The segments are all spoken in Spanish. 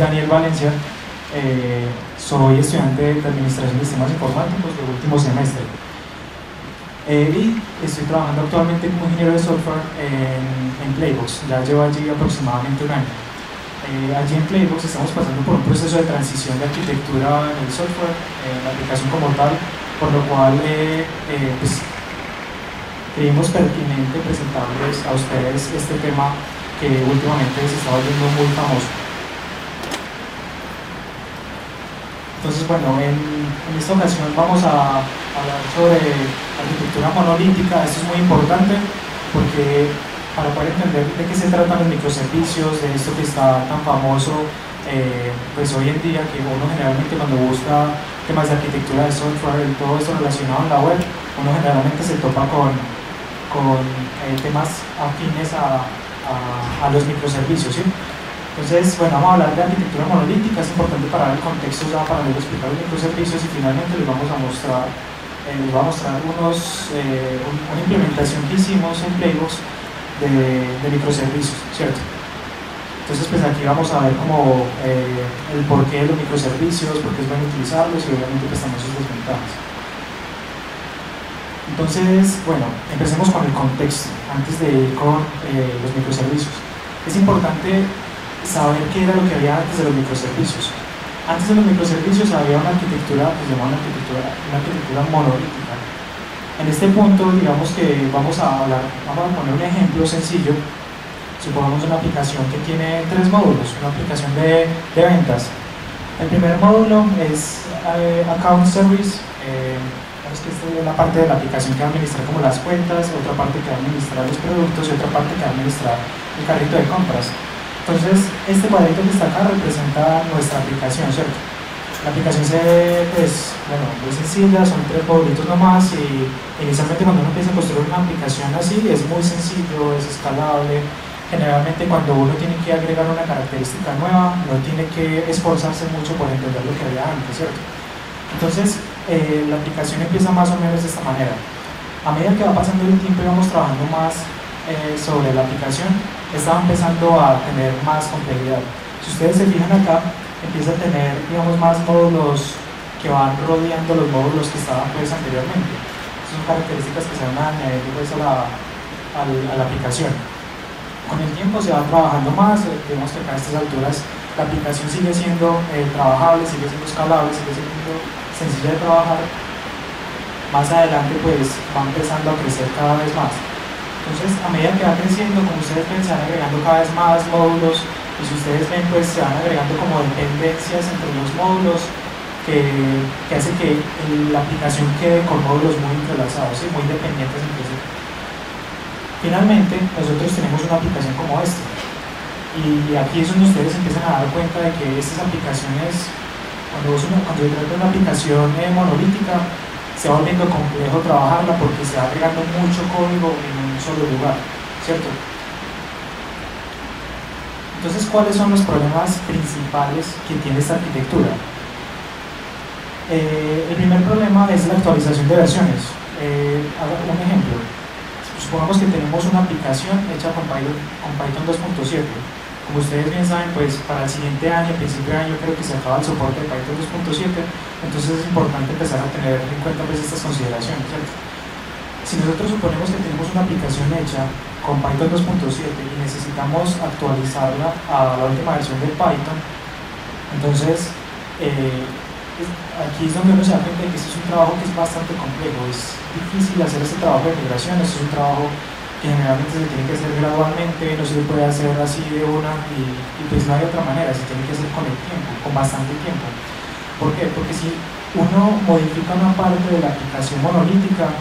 Daniel Valencia, soy estudiante de Administración de Sistemas Informáticos de último semestre y estoy trabajando actualmente como ingeniero de software en Playbox. Ya llevo allí aproximadamente un año. Allí en Playbox estamos pasando por un proceso de transición de arquitectura en el software, en la aplicación como tal, por lo cual pues, creímos pertinente presentarles a ustedes este tema que últimamente se está volviendo muy famoso. Entonces, bueno, en esta ocasión vamos a hablar sobre arquitectura monolítica. Esto es muy importante porque para poder entender de qué se tratan los microservicios, de esto que está tan famoso pues hoy en día, que uno generalmente cuando busca temas de arquitectura de software y todo esto relacionado en la web, uno generalmente se topa con temas afines a los microservicios, ¿sí? Entonces, bueno, vamos a hablar de arquitectura monolítica. Es importante para dar el contexto ya para luego explicar los microservicios y finalmente les vamos a mostrar una implementación que hicimos en Playbox de microservicios, ¿cierto? Entonces, pues aquí vamos a ver como el porqué de los microservicios, por qué es bueno utilizarlos y obviamente pues también sus desventajas. Entonces, bueno, empecemos con el contexto antes de ir con los microservicios. Es importante saber qué era lo que había antes de los microservicios. Antes de los microservicios había una arquitectura que se llamaba una arquitectura monolítica. En este punto, digamos que vamos a poner un ejemplo sencillo. Supongamos una aplicación que tiene 3 módulos, una aplicación de ventas. El primer módulo es Account Service, es que esta es la parte de la aplicación que va a administrar como las cuentas, otra parte que va a administrar los productos y otra parte que va a administrar el carrito de compras. Entonces, este cuadrito que está acá representa nuestra aplicación, ¿cierto? La aplicación muy sencilla, son 3 módulos nomás y inicialmente cuando uno empieza a construir una aplicación así es muy sencillo, es escalable. Generalmente cuando uno tiene que agregar una característica nueva, no tiene que esforzarse mucho por entender lo que había antes, ¿cierto? Entonces, la aplicación empieza más o menos de esta manera. A medida que va pasando el tiempo y vamos trabajando más sobre la aplicación, estaba empezando a tener más complejidad. Si ustedes se fijan acá, empieza a tener, digamos, más módulos que van rodeando los módulos que estaban pues anteriormente. Estas son características que se van a añadir pues, a la aplicación. Con el tiempo se va trabajando más, digamos que acá a estas alturas la aplicación sigue siendo trabajable, sigue siendo escalable, sigue siendo sencilla de trabajar. Más adelante pues va empezando a crecer cada vez más. Entonces, a medida que va creciendo, como ustedes ven, se van agregando cada vez más módulos y si ustedes ven, pues se van agregando como dependencias entre los módulos que hace que la aplicación quede con módulos muy entrelazados y muy dependientes entre sí. Finalmente, nosotros tenemos una aplicación como esta y aquí es donde ustedes empiezan a dar cuenta de que estas aplicaciones, cuando se trata de una aplicación monolítica, se va volviendo complejo trabajarla porque se va agregando mucho código en un solo lugar, ¿cierto? Entonces, ¿cuáles son los problemas principales que tiene esta arquitectura? El primer problema es la actualización de versiones. Un ejemplo, supongamos que tenemos una aplicación hecha con Python 2.7. Como ustedes bien saben, pues para el siguiente año, principio de año, creo que se acaba el soporte de Python 2.7, entonces es importante empezar a tener en cuenta pues, estas consideraciones, ¿cierto? Si nosotros suponemos que tenemos una aplicación hecha con Python 2.7 y necesitamos actualizarla a la última versión de Python, entonces aquí es donde uno se da cuenta de que este es un trabajo que es bastante complejo, es difícil hacer este trabajo de migración, este es un trabajo que generalmente se tiene que hacer gradualmente, no se puede hacer así de una y pues no hay otra manera, se tiene que hacer con el tiempo, con bastante tiempo. ¿Por qué? Porque si uno modifica una parte de la aplicación monolítica,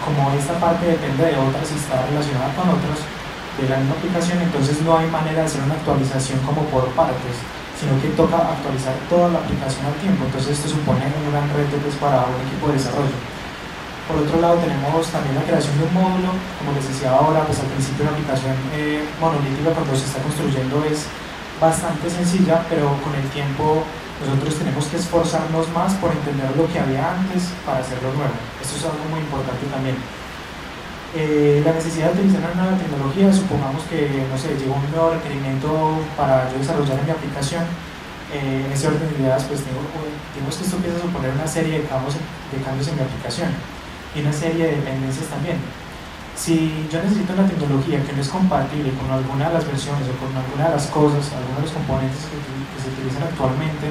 como esta parte depende de otras y está relacionada con otras de la misma aplicación, entonces no hay manera de hacer una actualización como por partes, sino que toca actualizar toda la aplicación al tiempo, entonces esto supone un gran reto pues, para un equipo de desarrollo. Por otro lado tenemos también la creación de un módulo, como les decía ahora, pues al principio la aplicación monolítica cuando se está construyendo es bastante sencilla, pero con el tiempo nosotros tenemos que esforzarnos más por entender lo que había antes para hacerlo nuevo. Esto es algo muy importante también. La necesidad de utilizar una nueva tecnología, supongamos que, no sé, llegó un nuevo requerimiento para yo desarrollar en mi aplicación. En ese orden de ideas, pues digamos que esto empieza a suponer una serie de cambios en mi aplicación y una serie de dependencias también. Si yo necesito una tecnología que no es compatible con alguna de las versiones o con alguna de las cosas, algunos de los componentes que se utilizan actualmente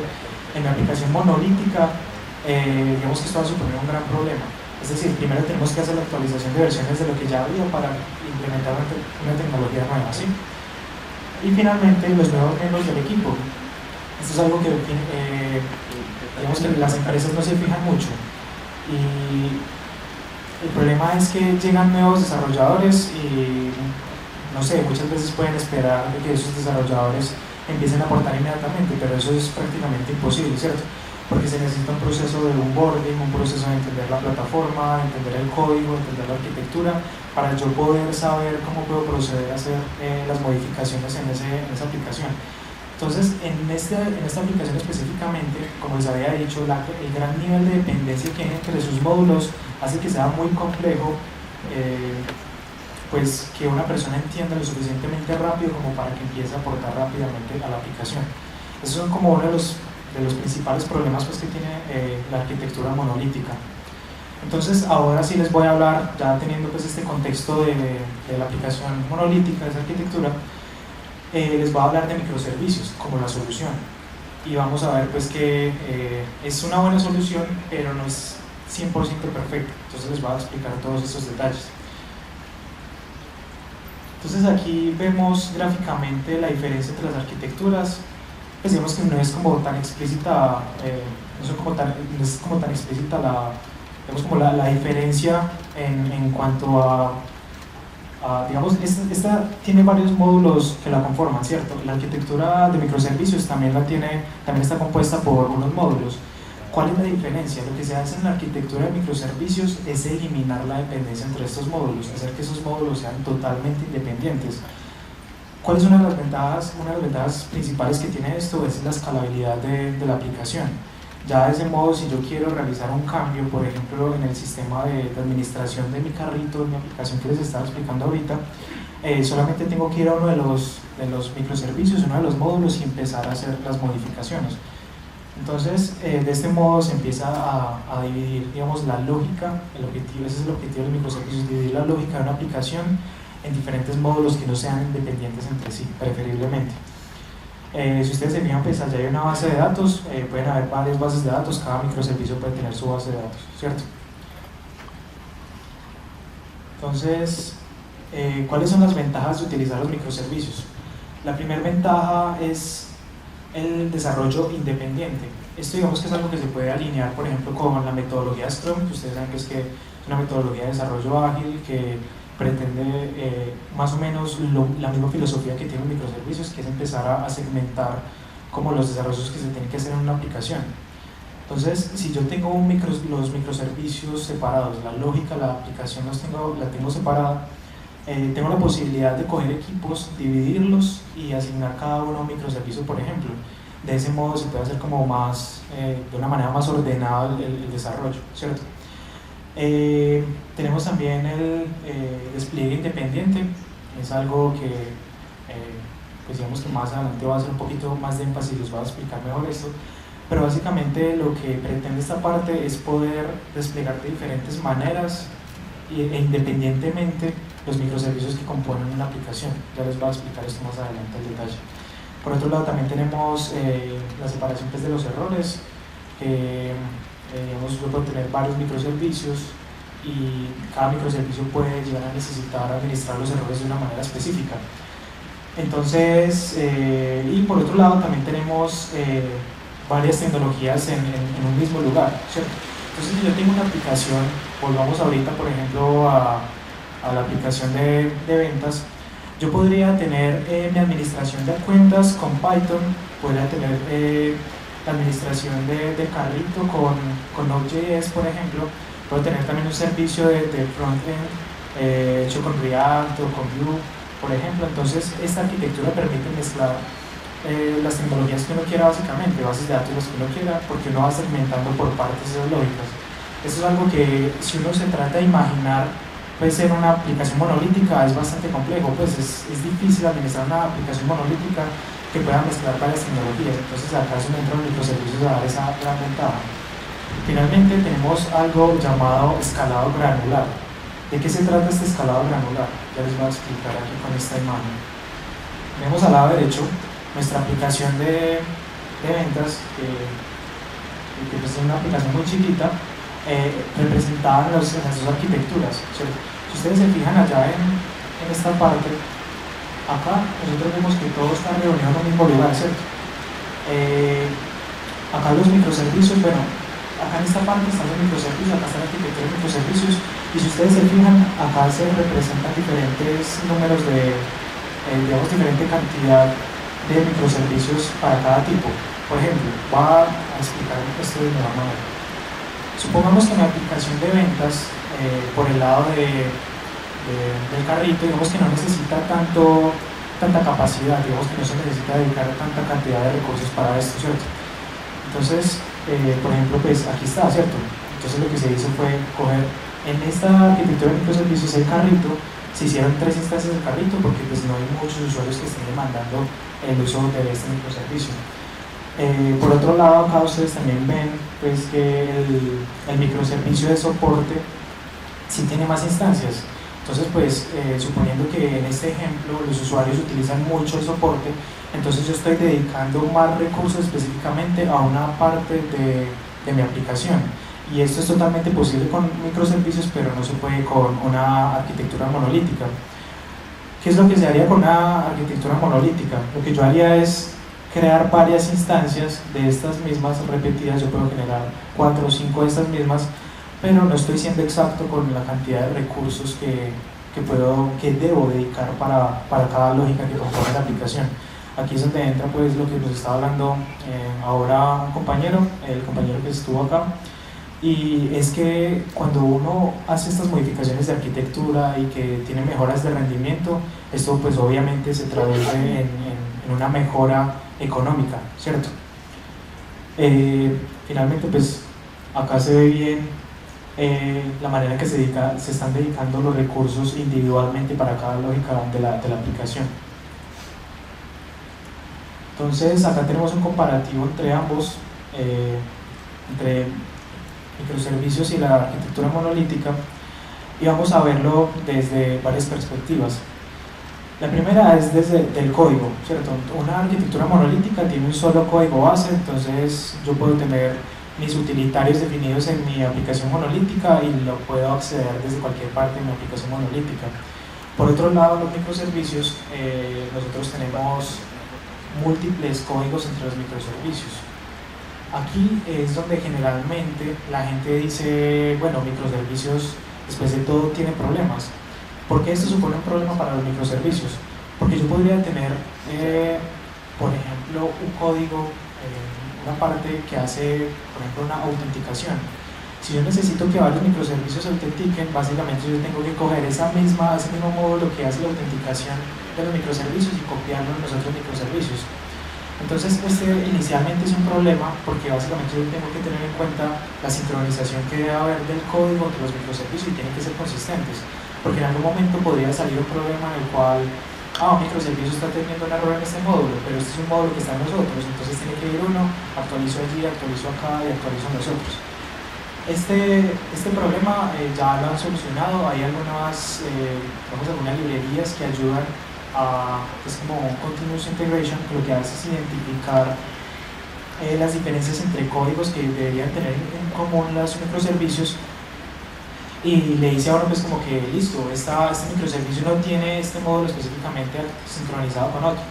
en mi aplicación monolítica, digamos que esto va a suponer un gran problema. Es decir, primero tenemos que hacer la actualización de versiones de lo que ya había para implementar una tecnología nueva, ¿sí? Y finalmente, los nuevos miembros del equipo. Esto es algo que, digamos que las empresas no se fijan mucho. Y el problema es que llegan nuevos desarrolladores y, no sé, muchas veces pueden esperar que esos desarrolladores empiecen a aportar inmediatamente, pero eso es prácticamente imposible, ¿cierto? Porque se necesita un proceso de onboarding, un proceso de entender la plataforma, entender el código, entender la arquitectura, para yo poder saber cómo puedo proceder a hacer las modificaciones en esa aplicación. Entonces, en esta aplicación específicamente, como les había dicho, el gran nivel de dependencia que hay entre sus módulos hace que sea muy complejo pues que una persona entienda lo suficientemente rápido como para que empiece a aportar rápidamente a la aplicación. Esos son como uno de los principales problemas pues, que tiene la arquitectura monolítica. Entonces ahora sí les voy a hablar, ya teniendo pues este contexto de la aplicación monolítica, de esa arquitectura, les voy a hablar de microservicios como la solución. Y vamos a ver pues que es una buena solución, pero no es 100% perfecta. Entonces les voy a explicar todos estos detalles. Entonces aquí vemos gráficamente la diferencia entre las arquitecturas. Pues digamos que no es como tan explícita, no es como tan explícita digamos como la diferencia en cuanto digamos, esta tiene varios módulos que la conforman, ¿cierto? La arquitectura de microservicios también está compuesta por unos módulos. ¿Cuál es la diferencia? Lo que se hace en la arquitectura de microservicios es eliminar la dependencia entre estos módulos, hacer que esos módulos sean totalmente independientes. ¿Cuál es una de las ventajas principales que tiene esto? Es la escalabilidad de la aplicación. Ya de ese modo, si yo quiero realizar un cambio, por ejemplo, en el sistema de administración de mi carrito, en mi aplicación que les estaba explicando ahorita, solamente tengo que ir a uno de los microservicios, uno de los módulos y empezar a hacer las modificaciones. Entonces, de este modo se empieza a dividir, digamos, la lógica, ese es el objetivo de los microservicios, dividir la lógica de una aplicación en diferentes módulos que no sean independientes entre sí, preferiblemente. Si ustedes se fijan, pues allá hay una base de datos, pueden haber varias bases de datos, cada microservicio puede tener su base de datos, ¿cierto? Entonces, ¿cuáles son las ventajas de utilizar los microservicios? La primera ventaja es el desarrollo independiente. Esto digamos que es algo que se puede alinear, por ejemplo, con la metodología Scrum, que ustedes saben que es una metodología de desarrollo ágil que pretende más o menos la misma filosofía que tienen los microservicios, que es empezar a segmentar como los desarrollos que se tienen que hacer en una aplicación. Entonces, si yo tengo los microservicios separados, la lógica, la aplicación la tengo separada, tengo la posibilidad de coger equipos, dividirlos y asignar cada uno a un microservicio, por ejemplo. De ese modo se puede hacer como más, de una manera más ordenada el desarrollo, ¿cierto? Tenemos también el despliegue independiente, es algo que pues digamos que más adelante va a hacer un poquito más de énfasis, les voy a explicar mejor esto, pero básicamente lo que pretende esta parte es poder desplegar de diferentes maneras e independientemente los microservicios que componen una aplicación. Ya les voy a explicar esto más adelante en detalle. Por otro lado también tenemos la separación pues, de los errores, digamos, yo puedo tener varios microservicios y cada microservicio puede llegar a necesitar administrar los errores de una manera específica. Entonces, y por otro lado también tenemos varias tecnologías en un mismo lugar, ¿cierto? Entonces, si yo tengo una aplicación, volvamos ahorita por ejemplo a la aplicación de ventas, yo podría tener mi administración de cuentas con Python, podría tener la administración de carrito con Node.js, por ejemplo, puedo tener también un servicio de frontend hecho con React o con Vue, por ejemplo. Entonces, esta arquitectura permite mezclar las tecnologías que uno quiera, básicamente, bases de datos las que uno quiera, porque uno va segmentando por partes esas lógicas. Esto es algo que, si uno se trata de imaginar puede ser una aplicación monolítica, es bastante complejo, pues es difícil administrar una aplicación monolítica que pueda mezclar varias tecnologías. Entonces acá es donde entran los microservicios a dar esa gran ventaja. Finalmente tenemos algo llamado escalado granular. ¿De qué se trata este escalado granular? Ya les voy a explicar aquí con esta imagen. Tenemos al lado derecho nuestra aplicación de ventas, que pues es una aplicación muy chiquita, representada en las dos arquitecturas, ¿cierto? Si ustedes se fijan allá en esta parte, acá nosotros vemos que todo está reunido en un mismo lugar, ¿cierto? Acá los microservicios, bueno, acá en esta parte están los microservicios, acá está la arquitectura de microservicios, y si ustedes se fijan, acá se representan diferentes números digamos, diferente cantidad de microservicios para cada tipo. Por ejemplo, voy a explicar esto de nueva manera. Supongamos que mi aplicación de ventas, por el lado del carrito, digamos que no necesita tanta capacidad, digamos que no se necesita dedicar tanta cantidad de recursos para esto, ¿cierto? Entonces, por ejemplo, pues aquí está, ¿cierto? Entonces lo que se hizo fue coger en esta arquitectura de microservicios el carrito, se hicieron 3 instancias del carrito porque pues no hay muchos usuarios que estén demandando el uso de este microservicio. Por otro lado, acá ustedes también ven pues, que el microservicio de soporte sí tiene más instancias. Entonces, pues, suponiendo que en este ejemplo los usuarios utilizan mucho el soporte, entonces yo estoy dedicando más recursos específicamente a una parte de mi aplicación. Y esto es totalmente posible con microservicios, pero no se puede con una arquitectura monolítica. ¿Qué es lo que se haría con una arquitectura monolítica? Lo que yo haría es crear varias instancias de estas mismas repetidas. Yo puedo generar 4 o 5 de estas mismas, pero no estoy siendo exacto con la cantidad de recursos que debo dedicar para cada lógica que compone la aplicación. Aquí es donde entra pues lo que nos está hablando ahora el compañero que estuvo acá. Y es que cuando uno hace estas modificaciones de arquitectura y que tiene mejoras de rendimiento, esto pues obviamente se traduce en una mejora económica, ¿cierto? Finalmente pues acá se ve bien la manera en que se están dedicando los recursos individualmente para cada lógica de la aplicación. Entonces acá tenemos un comparativo entre ambos, entre microservicios y la arquitectura monolítica, y vamos a verlo desde varias perspectivas. La primera es desde el código, ¿cierto? Una arquitectura monolítica tiene un solo código base, entonces yo puedo tener mis utilitarios definidos en mi aplicación monolítica y lo puedo acceder desde cualquier parte de mi aplicación monolítica. Por otro lado, los microservicios, nosotros tenemos múltiples códigos entre los microservicios. Aquí es donde generalmente la gente dice, bueno, microservicios después de todo tienen problemas. ¿Por qué esto supone un problema para los microservicios? Porque yo podría tener, por ejemplo, un código, una parte que hace, por ejemplo, una autenticación. Si yo necesito que varios microservicios autentiquen, básicamente yo tengo que coger ese mismo módulo que hace la autenticación de los microservicios y copiarlo en los otros microservicios. Entonces, inicialmente es un problema porque básicamente yo tengo que tener en cuenta la sincronización que debe haber del código entre los microservicios y tienen que ser consistentes, porque en algún momento podría salir un problema en el cual un microservicio está teniendo un error en este módulo, pero este es un módulo que está en nosotros, entonces tiene que ir uno, actualizo allí, actualizo acá y actualizo en los otros. Este problema ya lo han solucionado. Hay algunas librerías que ayudan es como un continuous integration, que lo que hace es identificar las diferencias entre códigos que deberían tener en común los microservicios, y le dice ahora pues como que listo, este microservicio no tiene este módulo específicamente sincronizado con otro.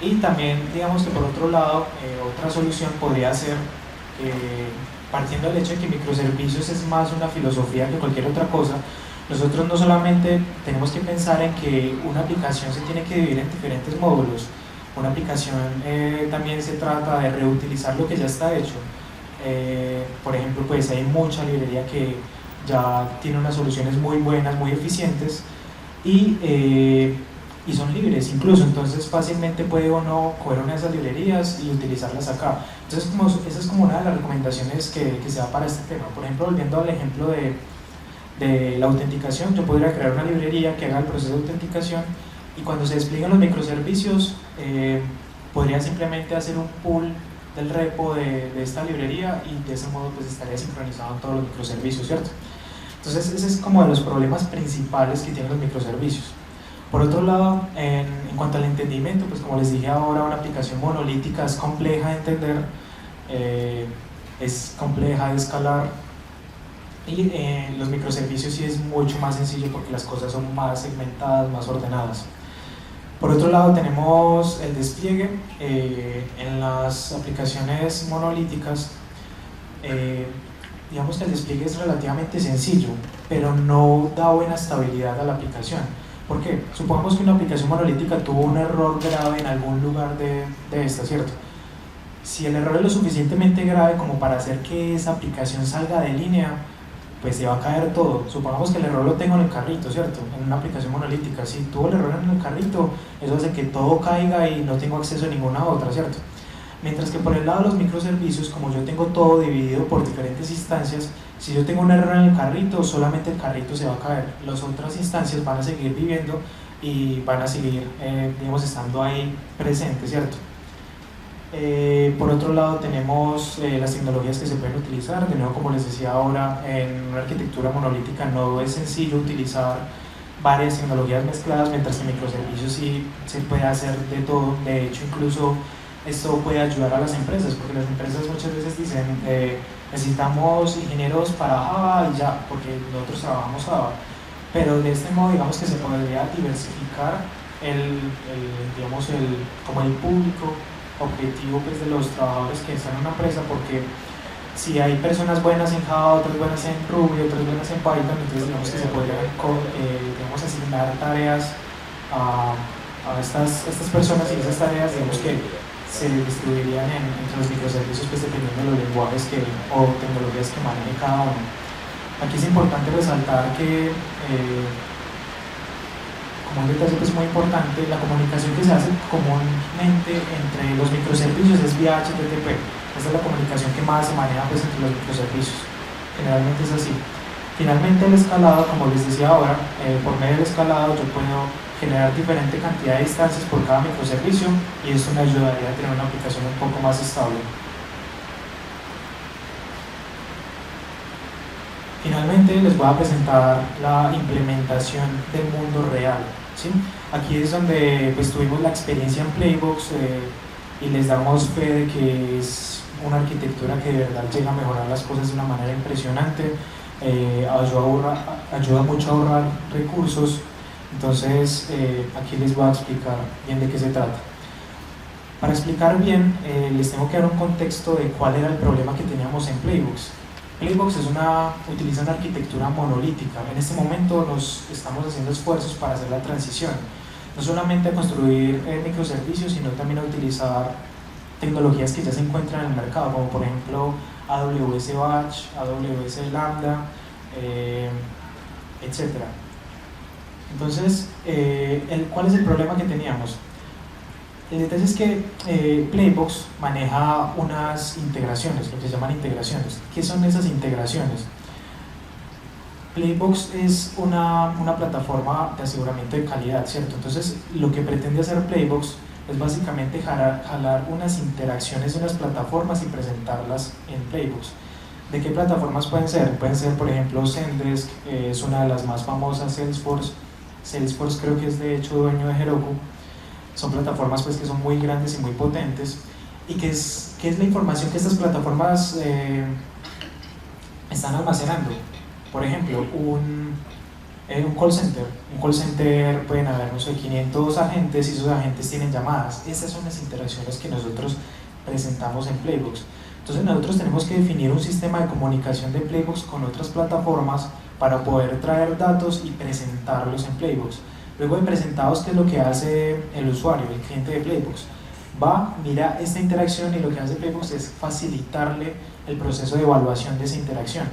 Y también digamos que por otro lado, otra solución podría ser, partiendo del hecho de que microservicios es más una filosofía que cualquier otra cosa, nosotros no solamente tenemos que pensar en que una aplicación se tiene que dividir en diferentes módulos. Una aplicación también se trata de reutilizar lo que ya está hecho. Por ejemplo, pues hay mucha librería que ya tiene unas soluciones muy buenas, muy eficientes y son libres incluso, entonces fácilmente puede uno coger una de esas librerías y utilizarlas acá. Entonces esa es como una de las recomendaciones que se da para este tema. Por ejemplo, volviendo al ejemplo de de la autenticación, yo podría crear una librería que haga el proceso de autenticación y cuando se despliegan los microservicios podría simplemente hacer un pull del repo de esta librería y de ese modo pues estaría sincronizado en todos los microservicios, ¿cierto? Entonces ese es como de los problemas principales que tienen los microservicios. Por otro lado, en cuanto al entendimiento, pues como les dije ahora, una aplicación monolítica es compleja de entender, es compleja de escalar y los microservicios sí es mucho más sencillo porque las cosas son más segmentadas, más ordenadas. Por otro lado tenemos el despliegue. En las aplicaciones monolíticas digamos que el despliegue es relativamente sencillo, pero no da buena estabilidad a la aplicación. ¿Por qué? Supongamos que una aplicación monolítica tuvo un error grave en algún lugar de esta, ¿cierto? Si el error es lo suficientemente grave como para hacer que esa aplicación salga de línea, pues se va a caer todo. Supongamos que el error lo tengo en el carrito, ¿cierto? En una aplicación monolítica, si tuvo el error en el carrito, eso hace que todo caiga y no tengo acceso a ninguna otra, ¿cierto? Mientras que por el lado de los microservicios, como yo tengo todo dividido por diferentes instancias, si yo tengo un error en el carrito, solamente el carrito se va a caer. Las otras instancias van a seguir viviendo y van a seguir, digamos, estando ahí presentes, ¿cierto? Por otro lado tenemos las tecnologías que se pueden utilizar. De nuevo, como les decía ahora, en una arquitectura monolítica no es sencillo utilizar varias tecnologías mezcladas, mientras que en microservicios sí se puede hacer de todo. De hecho, incluso esto puede ayudar a las empresas, porque las empresas muchas veces dicen necesitamos ingenieros para Java y ya, porque nosotros trabajamos Java, pero de este modo digamos que se podría diversificar como el público objetivo pues, de los trabajadores que están en una empresa, porque si hay personas buenas en Java, otras buenas en Ruby, otras buenas en Python, entonces digamos que se podrían asignar tareas a estas personas, y esas tareas digamos que se distribuirían entre los microservicios pues, dependiendo de los lenguajes o tecnologías que maneje cada uno. Aquí es importante resaltar que como un detalle pues, muy importante, la comunicación que se hace comúnmente entre los microservicios es vía HTTP. Esta es la comunicación que más se maneja pues, entre los microservicios. Generalmente es así. Finalmente el escalado, como les decía ahora, por medio del escalado yo puedo generar diferente cantidad de instancias por cada microservicio y esto me ayudaría a tener una aplicación un poco más estable. Finalmente les voy a presentar la implementación del mundo real, ¿sí? Aquí es donde pues, tuvimos la experiencia en Playbox y les damos fe de que es una arquitectura que de verdad llega a mejorar las cosas de una manera impresionante, ayuda mucho a ahorrar recursos. Entonces aquí les voy a explicar bien de qué se trata. Para explicar bien les tengo que dar un contexto de cuál era el problema que teníamos en Playbox. Playbox utiliza una arquitectura monolítica. En este momento nos estamos haciendo esfuerzos para hacer la transición, no solamente a construir microservicios, sino también a utilizar tecnologías que ya se encuentran en el mercado, como por ejemplo AWS Batch, AWS Lambda, etc. Entonces, ¿cuál es el problema que teníamos? El detalle es que Playbox maneja unas integraciones, lo que se llaman integraciones. ¿Qué son esas integraciones? Playbox es una plataforma de aseguramiento de calidad, ¿cierto? Entonces, lo que pretende hacer Playbox es básicamente jalar unas interacciones de unas plataformas y presentarlas en Playbox. ¿De qué plataformas pueden ser? Pueden ser, por ejemplo, Zendesk, es una de las más famosas, Salesforce creo que es de hecho dueño de Heroku. Son plataformas pues, que son muy grandes y muy potentes. ¿Y qué es la información que estas plataformas están almacenando? Por ejemplo, un call center. Un call center pueden haber, no sé, 500 agentes y esos agentes tienen llamadas. Esas son las interacciones que nosotros presentamos en Playbox. Entonces nosotros tenemos que definir un sistema de comunicación de Playbox con otras plataformas para poder traer datos y presentarlos en Playbox. Luego de presentados, ¿qué es lo que hace el usuario, el cliente de Playbox? Va, mira esta interacción y lo que hace Playbox es facilitarle el proceso de evaluación de esa interacción.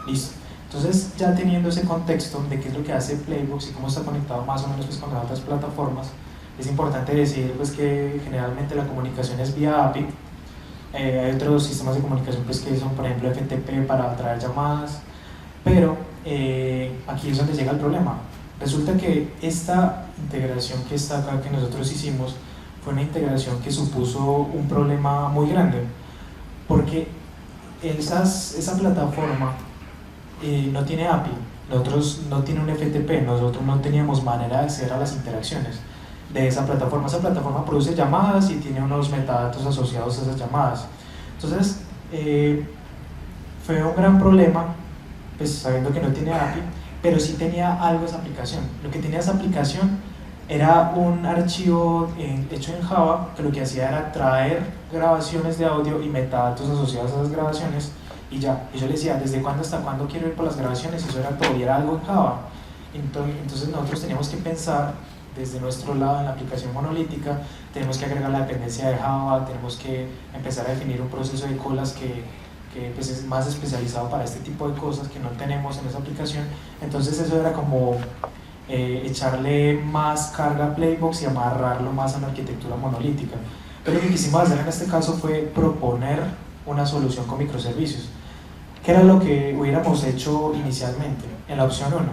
Listo. Entonces, ya teniendo ese contexto de qué es lo que hace Playbox y cómo está conectado más o menos pues, con las otras plataformas, es importante decir pues, que generalmente la comunicación es vía API. Hay otros sistemas de comunicación pues, que son, por ejemplo, FTP para traer llamadas. Pero aquí es donde llega el problema. Resulta que esta integración que está acá, que nosotros hicimos, fue una integración que supuso un problema muy grande, porque esa plataforma no tiene API, nosotros no tiene un FTP, nosotros no teníamos manera de acceder a las interacciones de esa plataforma. Esa plataforma produce llamadas y tiene unos metadatos asociados a esas llamadas. Entonces, fue un gran problema, pues sabiendo que no tiene API, pero sí tenía algo esa aplicación. Lo que tenía esa aplicación era un archivo hecho en Java que lo que hacía era traer grabaciones de audio y metadatos asociados a esas grabaciones y ya. Y yo le decía, ¿desde cuándo hasta cuándo quiero ir por las grabaciones? Y eso era todo, y era algo en Java. Entonces nosotros teníamos que pensar desde nuestro lado en la aplicación monolítica, tenemos que agregar la dependencia de Java, tenemos que empezar a definir un proceso de colas que pues es más especializado para este tipo de cosas que no tenemos en esa aplicación. Entonces eso era como echarle más carga a Playbox y amarrarlo más a una arquitectura monolítica. Pero lo que quisimos hacer en este caso fue proponer una solución con microservicios, que era lo que hubiéramos hecho inicialmente en la opción 1,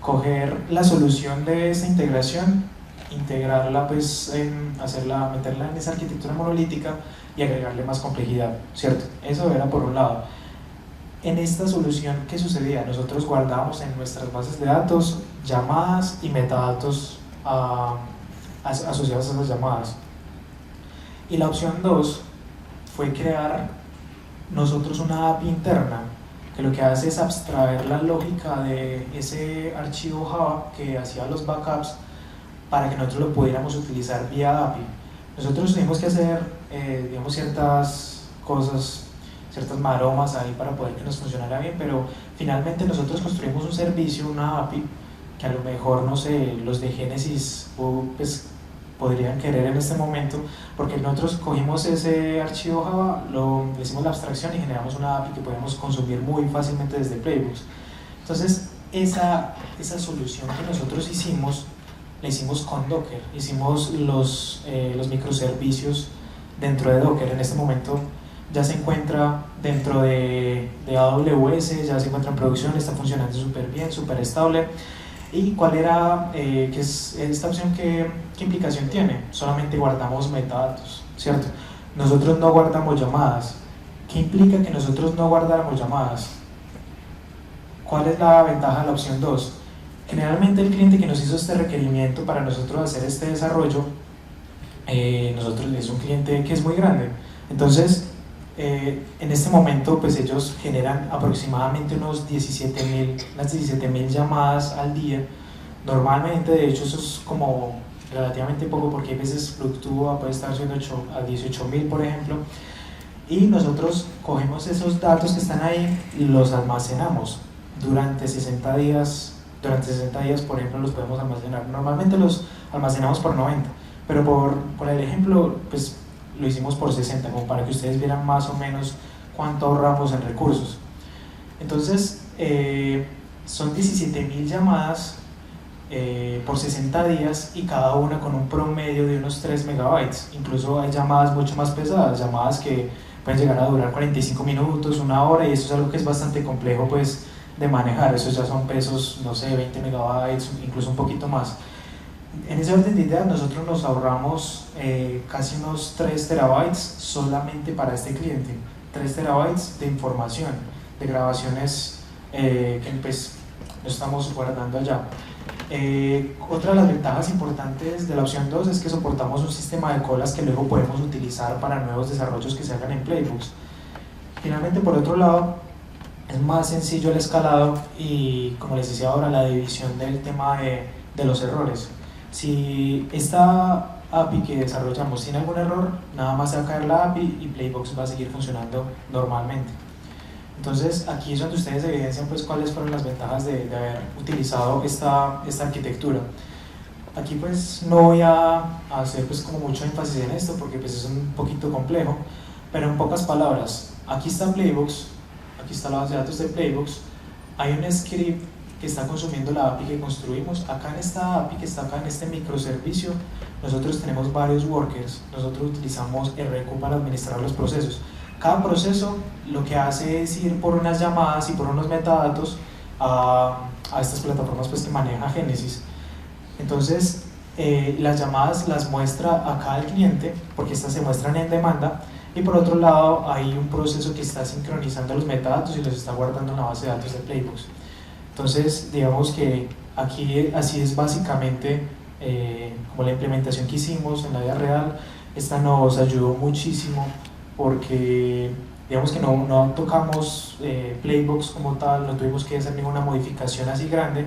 coger la solución de esta integración, integrarla, pues, meterla en esa arquitectura monolítica y agregarle más complejidad, ¿cierto? Eso era por un lado. En esta solución, ¿qué sucedía? Nosotros guardábamos en nuestras bases de datos llamadas y metadatos asociados a esas llamadas. Y la opción 2 fue crear nosotros una API interna que lo que hace es abstraer la lógica de ese archivo Java que hacía los backups para que nosotros lo pudiéramos utilizar vía API. Nosotros tuvimos que hacer digamos, ciertas cosas, ciertas maromas ahí para poder que nos funcionara bien, pero finalmente nosotros construimos un servicio, una API, que a lo mejor, no sé, los de Genesis pues, podrían querer en este momento, porque nosotros cogimos ese archivo Java, le hicimos la abstracción y generamos una API que podemos consumir muy fácilmente desde Playbooks. Entonces, esa solución que nosotros hicimos, la hicimos con Docker, hicimos los microservicios dentro de Docker. En este momento ya se encuentra dentro de AWS, ya se encuentra en producción, está funcionando súper bien, súper estable. ¿Y cuál era, qué es esta opción, qué implicación tiene? Solamente guardamos metadatos, ¿cierto? Nosotros no guardamos llamadas. ¿Qué implica que nosotros no guardáramos llamadas? ¿Cuál es la ventaja de la opción 2? Generalmente el cliente que nos hizo este requerimiento para nosotros hacer este desarrollo, nosotros es un cliente que es muy grande. Entonces, en este momento, pues ellos generan aproximadamente unas 17.000 llamadas al día. Normalmente, de hecho, eso es como relativamente poco porque a veces fluctúa, puede estar siendo a 18.000, por ejemplo. Y nosotros cogemos esos datos que están ahí y los almacenamos durante 60 días. Durante 60 días, por ejemplo, los podemos almacenar. Normalmente los almacenamos por 90, pero por el ejemplo, pues lo hicimos por 60, como para que ustedes vieran más o menos cuánto ahorramos en recursos. Entonces, son 17.000 llamadas por 60 días y cada una con un promedio de unos 3 megabytes. Incluso hay llamadas mucho más pesadas, llamadas que pueden llegar a durar 45 minutos, una hora, y eso es algo que es bastante complejo, pues, de manejar. Esos ya son pesos, no sé, 20 megabytes, incluso un poquito más. En ese orden de ideas, nosotros nos ahorramos casi unos 3 terabytes solamente para este cliente. 3 terabytes de información, de grabaciones que pues no estamos guardando allá. Otra de las ventajas importantes de la opción 2 es que soportamos un sistema de colas que luego podemos utilizar para nuevos desarrollos que se hagan en Playbooks. Finalmente, por otro lado, es más sencillo el escalado y, como les decía ahora, la división del tema de los errores. Si esta API que desarrollamos tiene algún error, nada más se va a caer la API y Playbooks va a seguir funcionando normalmente. Entonces, aquí es donde ustedes evidencian pues cuáles fueron las ventajas de haber utilizado esta arquitectura. Aquí pues no voy a hacer pues como mucho énfasis en esto porque pues es un poquito complejo, pero en pocas palabras, aquí está Playbooks, aquí está la base de datos de Playbooks, hay un script que está consumiendo la API que construimos. Acá en esta API que está acá en este microservicio, nosotros tenemos varios workers, nosotros utilizamos RQ para administrar los procesos. Cada proceso lo que hace es ir por unas llamadas y por unos metadatos a estas plataformas pues, que maneja Genesis. Entonces, las llamadas las muestra acá el cliente, porque estas se muestran en demanda, y por otro lado hay un proceso que está sincronizando los metadatos y los está guardando en la base de datos de Playbooks. Entonces, digamos que aquí así es básicamente como la implementación que hicimos en la vida real. Esta nos ayudó muchísimo porque digamos que no tocamos Playbooks como tal, no tuvimos que hacer ninguna modificación así grande.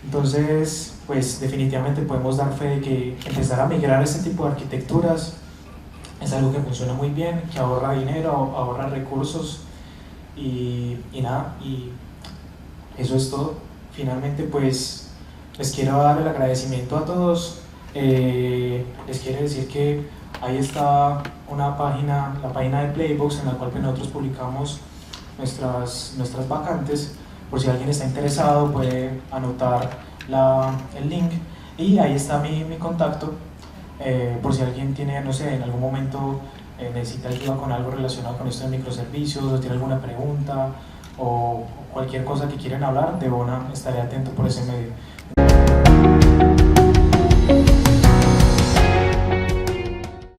Entonces, pues definitivamente podemos dar fe de que empezar a migrar este tipo de arquitecturas es algo que funciona muy bien, que ahorra dinero, ahorra recursos y nada, y eso es todo. Finalmente, pues les quiero dar el agradecimiento a todos. Les quiero decir que ahí está una página, la página de Playbooks, en la cual nosotros publicamos nuestras vacantes. Por si alguien está interesado, puede anotar el link. Y ahí está mi contacto. Por si alguien tiene, no sé, en algún momento necesita ayuda con algo relacionado con esto de microservicios, o tiene alguna pregunta, o cualquier cosa que quieran hablar, de una estaré atento por ese medio.